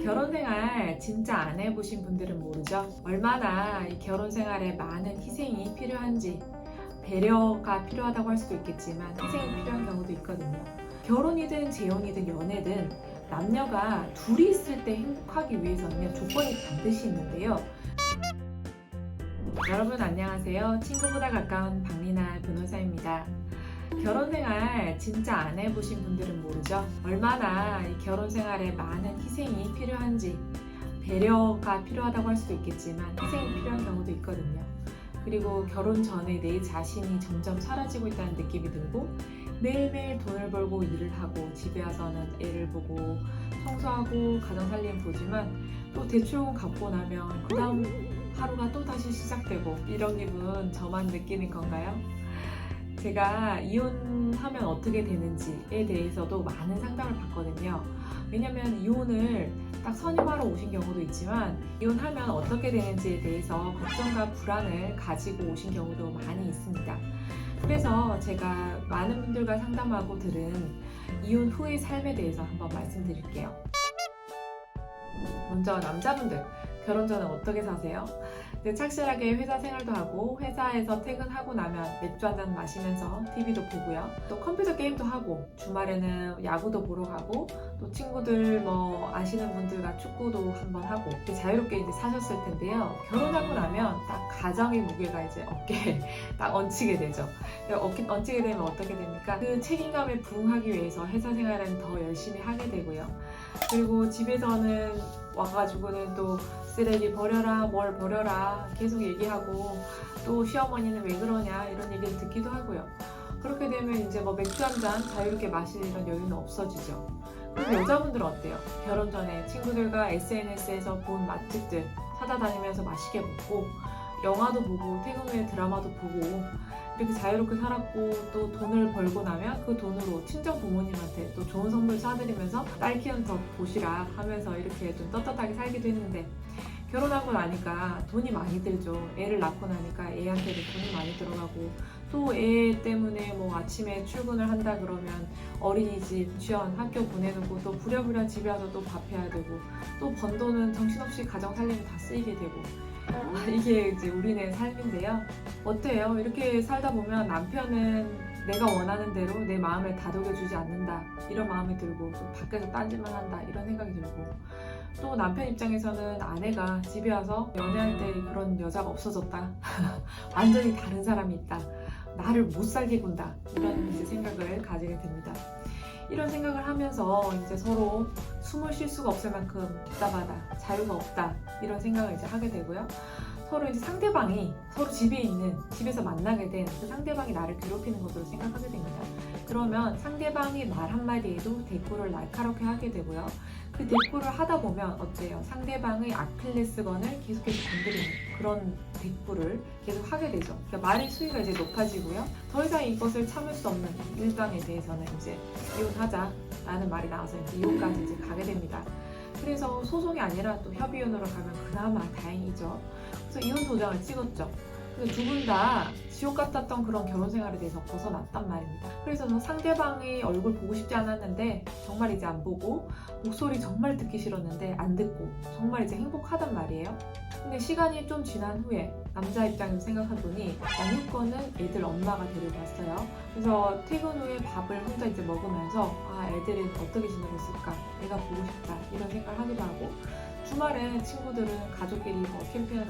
결혼 생활 진짜 안 해보신 분들은 모르죠? 얼마나 이 결혼 생활에 많은 희생이 필요한지. 배려가 필요하다고 할 수도 있겠지만 희생이 필요한 경우도 있거든요. 결혼이든 재혼이든 연애든 남녀가 둘이 있을 때 행복하기 위해서는요, 조건이 반드시 있는데요. 여러분 안녕하세요. 친구보다 가까운 박리나 변호사입니다. 결혼 생활 진짜 안 해보신 분들은 모르죠? 얼마나 이 결혼 생활에 많은 희생이 필요한지. 배려가 필요하다고 할 수도 있겠지만 희생이 필요한 경우도 있거든요. 그리고 결혼 전에 내 자신이 점점 사라지고 있다는 느낌이 들고 매일매일 돈을 벌고 일을 하고 집에 와서는 애를 보고 청소하고 가정살림 보지만 또 대출금 갚고 나면 그 다음 하루가 또 다시 시작되고 이런 기분 저만 느끼는 건가요? 제가 이혼하면 어떻게 되는지에 대해서도 많은 상담을 받거든요. 왜냐면 이혼을 딱 선임하러 오신 경우도 있지만 이혼하면 어떻게 되는지에 대해서 걱정과 불안을 가지고 오신 경우도 많이 있습니다. 그래서 제가 많은 분들과 상담하고 들은 이혼 후의 삶에 대해서 한번 말씀드릴게요. 먼저 남자분들, 결혼 전에 어떻게 사세요? 착실하게 회사 생활도 하고 회사에서 퇴근하고 나면 맥주 한잔 마시면서 TV도 보고요. 또 컴퓨터 게임도 하고 주말에는 야구도 보러 가고 또 친구들 아시는 분들과 축구도 한번 하고 자유롭게 이제 사셨을 텐데요. 결혼하고 나면 딱 가정의 무게가 이제 어깨에 딱 얹히게 되죠. 얹히게 되면 어떻게 됩니까? 그 책임감에 부응하기 위해서 회사 생활은 더 열심히 하게 되고요. 그리고 집에서는 와가지고는 또 쓰레기 버려라, 뭘 버려라 계속 얘기하고 또 시어머니는 왜 그러냐 이런 얘기를 듣기도 하고요. 그렇게 되면 이제 맥주 한잔 자유롭게 마실 이런 여유는 없어지죠. 그리고 여자분들은 어때요? 결혼 전에 친구들과 SNS에서 본 맛집들 찾아다니면서 맛있게 먹고 영화도 보고 퇴근 후에 드라마도 보고 이렇게 자유롭게 살았고 또 돈을 벌고 나면 그 돈으로 친정 부모님한테 또 좋은 선물 사드리면서 딸 키우는 더 보시라 하면서 이렇게 좀 떳떳하게 살기도 했는데 결혼하고 나니까 돈이 많이 들죠. 애를 낳고 나니까 애한테도 돈이 많이 들어가고 또 애 때문에 아침에 출근을 한다 그러면 어린이집, 유치원, 학교 보내놓고 또 부랴부랴 집에 와서 또 밥 해야 되고 또 번 돈은 정신없이 가정 살림에 다 쓰이게 되고 이게 이제 우리네 삶인데요. 어때요? 이렇게 살다 보면 남편은 내가 원하는 대로 내 마음을 다독여주지 않는다 이런 마음이 들고 또 밖에서 딴짓만 한다 이런 생각이 들고 또 남편 입장에서는 아내가 집에 와서 연애할 때 그런 여자가 없어졌다 완전히 다른 사람이 있다 나를 못 살게 군다 이런 이제 생각을 가지게 됩니다. 이런 생각을 하면서 이제 서로 숨을 쉴 수가 없을 만큼 답답하다, 자유가 없다 이런 생각을 이제 하게 되고요. 서로 이제 상대방이 서로 집에 있는, 집에서 만나게 된 그 상대방이 나를 괴롭히는 것으로 생각하게 됩니다. 그러면 상대방이 말 한마디에도 대꾸를 날카롭게 하게 되고요. 그 대꾸를 하다 보면 어때요? 상대방의 아킬레스건을 계속해서 건드리는 그런 대꾸를 계속 하게 되죠. 그러니까 말의 수위가 이제 높아지고요. 더 이상 이것을 참을 수 없는 일당에 대해서는 이제 이혼하자라는 말이 나와서 이제 이혼까지 이제 가게 됩니다. 그래서 소송이 아니라 또 협의혼으로 가면 그나마 다행이죠. 그래서 이혼 도장을 찍었죠. 그래서 두 분 다 지옥 같았던 그런 결혼 생활에 대해서 벗어났단 말입니다. 그래서 상대방의 얼굴 보고 싶지 않았는데 정말 이제 안 보고 목소리 정말 듣기 싫었는데 안 듣고 정말 이제 행복하단 말이에요. 근데 시간이 좀 지난 후에 남자 입장에서 생각해보니 양육권은 애들 엄마가 데리고 왔어요. 그래서 퇴근 후에 밥을 혼자 이제 먹으면서 애들은 어떻게 지내고 있을까 애가 보고 싶다 이런 생각을 하기도 하고 주말에 친구들은 가족끼리 캠핑을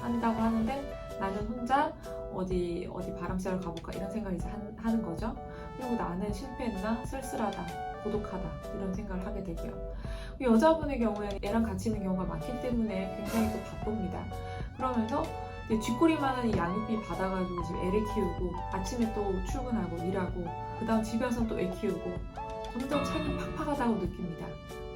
한다고 하는데 나는 혼자 어디 바람 쐬러 가볼까 이런 생각을 이제 하는 거죠. 그리고 나는 실패했나 쓸쓸하다 고독하다 이런 생각을 하게 되고요. 여자분의 경우에는 애랑 같이 있는 경우가 많기 때문에 굉장히 또 바쁩니다. 그러면서 쥐꼬리만한 이 양육비 받아가지고 지금 애를 키우고 아침에 또 출근하고 일하고 그 다음 집에 와서 또 애 키우고 점점 삶이 팍팍하다고 느낍니다.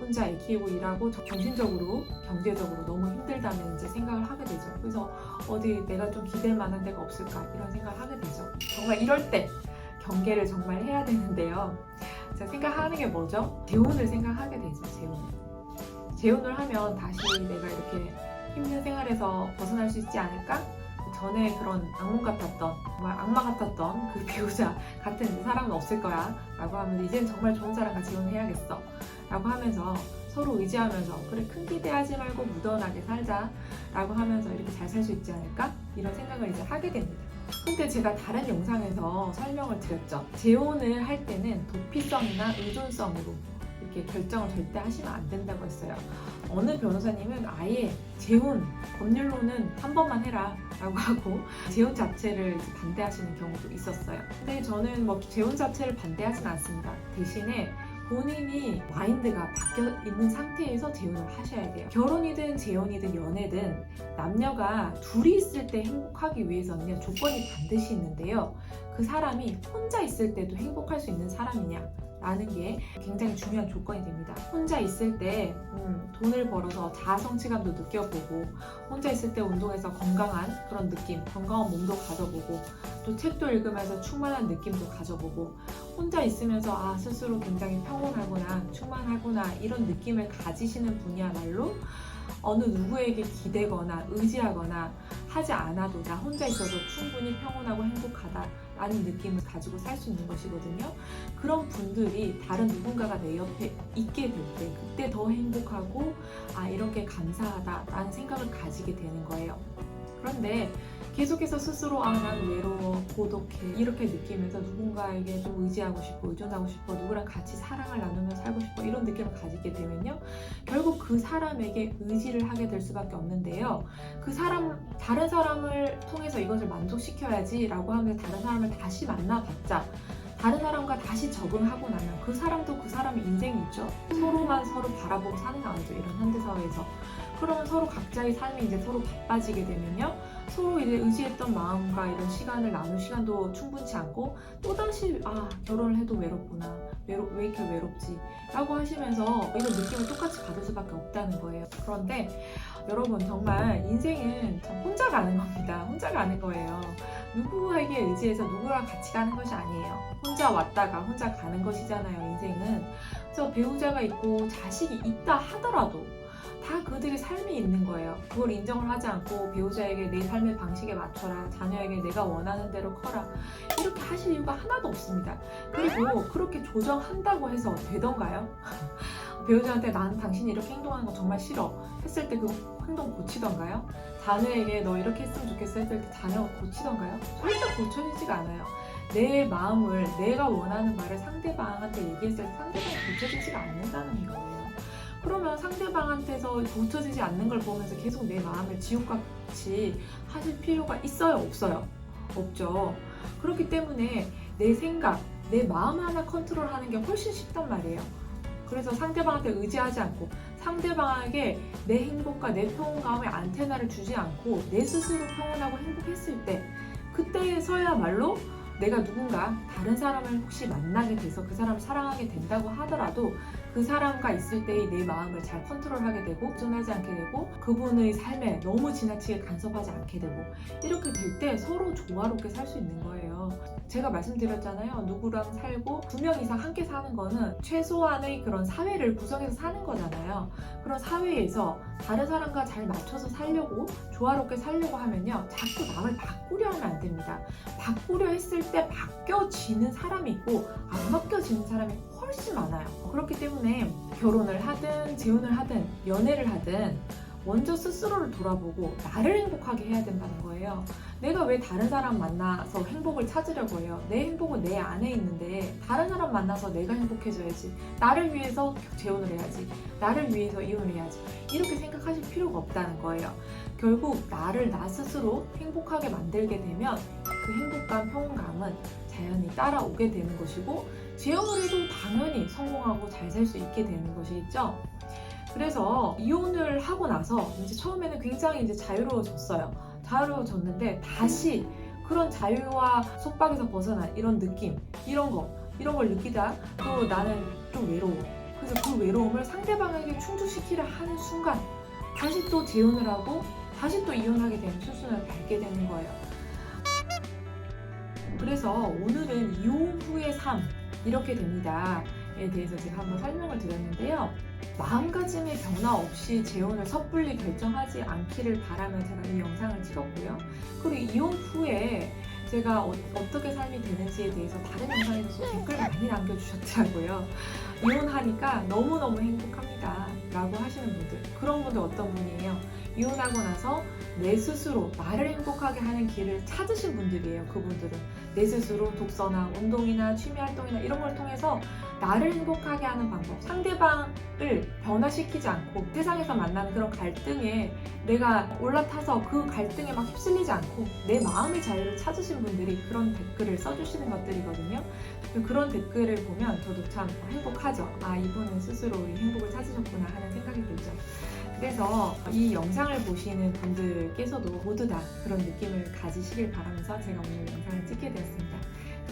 혼자 애 키우고 일하고 정신적으로 경제적으로 너무 힘들다는 이제 생각을 하게 되죠. 그래서 어디 내가 좀 기댈 만한 데가 없을까 이런 생각을 하게 되죠. 정말 이럴 때 경계를 정말 해야 되는데요. 제가 생각하는 게 뭐죠? 재혼을 생각하게 되죠. 재혼을 하면 다시 내가 이렇게 힘든 생활에서 벗어날 수 있지 않을까? 전에 그런 악몽 같았던 정말 악마 같았던 그 배우자 같은 사람은 없을 거야 라고 하면서 이젠 정말 좋은 사람과 재혼을 해야겠어 라고 하면서 서로 의지하면서 그래 큰 기대하지 말고 무던하게 살자 라고 하면서 이렇게 잘 살 수 있지 않을까? 이런 생각을 이제 하게 됩니다. 근데 제가 다른 영상에서 설명을 드렸죠. 재혼을 할 때는 도피성이나 의존성으로 이렇게 결정을 절대 하시면 안 된다고 했어요. 어느 변호사님은 아예 재혼 법률로는 한 번만 해라 라고 하고 재혼 자체를 반대하시는 경우도 있었어요. 근데 저는 뭐 재혼 자체를 반대하진 않습니다. 대신에 본인이 마인드가 바뀌어 있는 상태에서 재혼을 하셔야 돼요. 결혼이든 재혼이든 연애든 남녀가 둘이 있을 때 행복하기 위해서는 조건이 반드시 있는데요. 그 사람이 혼자 있을 때도 행복할 수 있는 사람이냐 라는 게 굉장히 중요한 조건이 됩니다. 혼자 있을 때 돈을 벌어서 자아 성취감도 느껴보고, 혼자 있을 때 운동해서 건강한 그런 느낌, 건강한 몸도 가져보고, 또 책도 읽으면서 충만한 느낌도 가져보고, 혼자 있으면서 스스로 굉장히 평온하구나, 충만하구나 이런 느낌을 가지시는 분이야말로 어느 누구에게 기대거나 의지하거나 하지 않아도 나 혼자 있어도 충분히 평온하고 행복하다 라는 느낌을 가지고 살 수 있는 것이거든요. 그런 분들이 다른 누군가가 내 옆에 있게 될 때 그때 더 행복하고 이렇게 감사하다 라는 생각을 가지게 되는 거예요. 그런데 계속해서 스스로 난 외로워, 고독해 이렇게 느끼면서 누군가에게 좀 의지하고 싶어, 의존하고 싶어, 누구랑 같이 사랑을 나누며 살고 싶어 이런 느낌을 가지게 되면요, 결국 그 사람에게 의지를 하게 될 수밖에 없는데요. 다른 사람을 통해서 이것을 만족시켜야지 라고 하면서 다른 사람을 다시 만나봤자 다른 사람과 다시 적응하고 나면 그 사람도 그 사람의 인생이 있죠. 서로만 서로 바라보고 사는 거 아니죠, 이런 현대사회에서. 그러면 서로 각자의 삶이 이제 서로 바빠지게 되면요, 서로 이제 의지했던 마음과 이런 시간을 나눌 시간도 충분치 않고 또다시 결혼을 해도 외롭구나, 왜 이렇게 외롭지 라고 하시면서 이런 느낌을 똑같이 받을 수밖에 없다는 거예요. 그런데 여러분, 정말 인생은 혼자 가는 겁니다. 혼자 가는 거예요. 누구에게 의지해서 누구랑 같이 가는 것이 아니에요. 혼자 왔다가 혼자 가는 것이잖아요, 인생은. 그래서 배우자가 있고 자식이 있다 하더라도 다 그들의 삶이 있는 거예요. 그걸 인정을 하지 않고 배우자에게 내 삶의 방식에 맞춰라, 자녀에게 내가 원하는 대로 커라 이렇게 하실 이유가 하나도 없습니다. 그리고 그렇게 조정한다고 해서 되던가요? 배우자한테 난 당신이 이렇게 행동하는 거 정말 싫어 했을 때 그 행동 고치던가요? 자녀에게 너 이렇게 했으면 좋겠어 했을 때 자녀가 고치던가요? 절대 고쳐지지가 않아요. 내 마음을, 내가 원하는 말을 상대방한테 얘기했을 때 상대방이 고쳐지지가 않는다는 거예요. 그러면 상대방한테서 고쳐지지 않는 걸 보면서 계속 내 마음을 지옥같이 하실 필요가 있어요? 없어요? 없죠. 그렇기 때문에 내 생각, 내 마음 하나 컨트롤하는 게 훨씬 쉽단 말이에요. 그래서 상대방한테 의지하지 않고 상대방에게 내 행복과 내 평온감에 안테나를 주지 않고 내 스스로 평온하고 행복했을 때, 그때서야말로 내가 누군가 다른 사람을 혹시 만나게 돼서 그 사람을 사랑하게 된다고 하더라도 그 사람과 있을 때의 내 마음을 잘 컨트롤하게 되고 의존하지 않게 되고 그분의 삶에 너무 지나치게 간섭하지 않게 되고 이렇게 될 때 서로 조화롭게 살 수 있는 거예요. 제가 말씀드렸잖아요. 누구랑 살고 2명 이상 함께 사는 거는 최소한의 그런 사회를 구성해서 사는 거잖아요. 그런 사회에서 다른 사람과 잘 맞춰서 살려고, 조화롭게 살려고 하면요, 자꾸 남을 바꾸려 하면 안 됩니다. 바꾸려 했을 때 바뀌어지는 사람이 있고 안 바뀌어지는 사람이 훨씬 많아요. 그렇기 때문에 결혼을 하든 재혼을 하든 연애를 하든 먼저 스스로를 돌아보고 나를 행복하게 해야 된다는 거예요. 내가 왜 다른 사람 만나서 행복을 찾으려고 해요? 내 행복은 내 안에 있는데 다른 사람 만나서 내가 행복해져야지, 나를 위해서 재혼을 해야지, 나를 위해서 이혼을 해야지 이렇게 생각하실 필요가 없다는 거예요. 결국 나를 나 스스로 행복하게 만들게 되면 그 행복감, 평온감은 자연히 따라오게 되는 것이고 재혼을 해도 당연히 성공하고 잘 살 수 있게 되는 것이겠죠. 그래서 이혼을 하고 나서 이제 처음에는 굉장히 이제 자유로워졌어요. 자유로워졌는데 다시 그런 자유와 속박에서 벗어난 이런 느낌, 이런 걸 느끼다 또 나는 좀 외로워. 그래서 그 외로움을 상대방에게 충족시키려 하는 순간 다시 또 재혼을 하고 다시 또 이혼하게 되는 수순을 밟게 되는 거예요. 그래서 오늘은 이혼 후의 삶 이렇게 됩니다에 대해서 제가 한번 설명을 드렸는데요. 마음가짐의 변화 없이 재혼을 섣불리 결정하지 않기를 바라며 제가 이 영상을 찍었고요. 그리고 이혼 후에 제가 어떻게 삶이 되는지에 대해서 다른 영상에서도 댓글 많이 남겨주셨더라고요. 이혼하니까 너무너무 행복합니다 라고 하시는 분들, 그런 분들 어떤 분이에요? 이혼하고 나서 내 스스로 나를 행복하게 하는 길을 찾으신 분들이에요. 그분들은 내 스스로 독서나 운동이나 취미활동이나 이런 걸 통해서 나를 행복하게 하는 방법, 상대방을 변화시키지 않고 세상에서 만나는 그런 갈등에 내가 올라타서 그 갈등에 막 휩쓸리지 않고 내 마음의 자유를 찾으신 분들이 그런 댓글을 써주시는 것들이거든요. 그런 댓글을 보면 저도 참 행복하죠. 아, 이분은 스스로 이 행복을 찾으셨구나 하는 생각이 들죠. 그래서 이 영상을 보시는 분들께서도 모두 다 그런 느낌을 가지시길 바라면서 제가 오늘 영상을 찍게 되었습니다.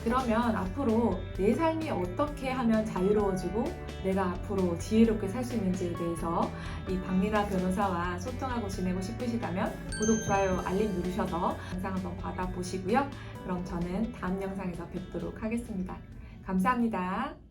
그러면 앞으로 내 삶이 어떻게 하면 자유로워지고 내가 앞으로 지혜롭게 살 수 있는지에 대해서 이 박리나 변호사와 소통하고 지내고 싶으시다면 구독, 좋아요, 알림 누르셔서 영상 한번 받아보시고요. 그럼 저는 다음 영상에서 뵙도록 하겠습니다. 감사합니다.